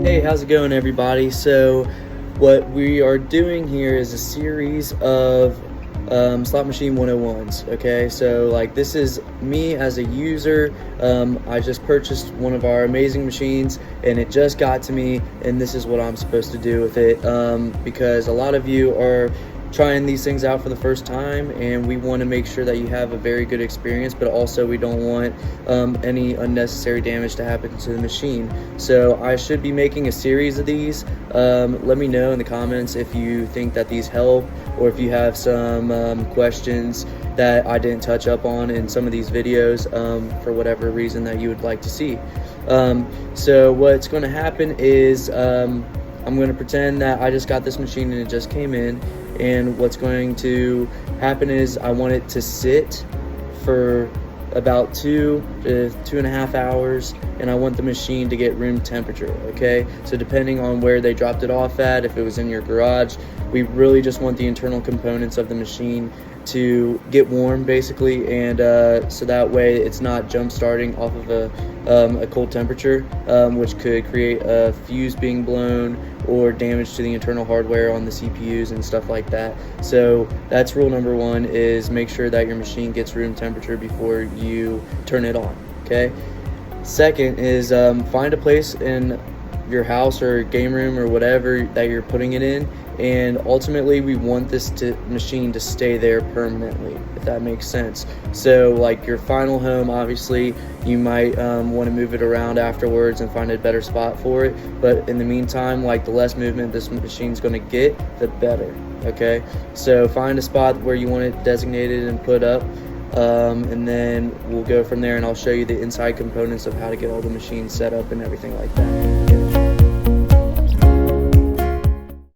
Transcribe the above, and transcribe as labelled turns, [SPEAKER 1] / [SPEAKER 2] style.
[SPEAKER 1] Hey, how's it going, everybody? So what we are doing here is a series of slot machine 101s. Okay, so like this is me as a user. I just purchased one of our amazing machines and it just got to me, and this is what I'm supposed to do with it, because a lot of you are trying these things out for the first time, and we want to make sure that you have a very good experience, but also we don't want any unnecessary damage to happen to the machine. So I should be making a series of these. Let me know in the comments if you think that these help, or if you have some questions that I didn't touch up on in some of these videos, for whatever reason that you would like to see. So what's going to happen is I'm going to pretend that I just got this machine and it just came in, and what's going to happen is I want it to sit for about 2 to 2.5 hours, and I want the machine to get room temperature. Okay, so depending on where they dropped it off at, if it was in your garage, we really just want the internal components of the machine to get warm, basically, and so that way it's not jump starting off of a cold temperature, which could create a fuse being blown or damage to the internal hardware on the CPUs and stuff like that. So that's rule number one, is make sure that your machine gets room temperature before you turn it on. Okay, second is find a place in your house or game room or whatever that you're putting it in, and ultimately we want this machine to stay there permanently, if that makes sense. So like your final home, obviously you might want to move it around afterwards and find a better spot for it, but in the meantime, like, the less movement this machine's going to get, the better. Okay, so find a spot where you want it designated and put up, and then we'll go from there, and I'll show you the inside components of how to get all the machines set up and everything like that.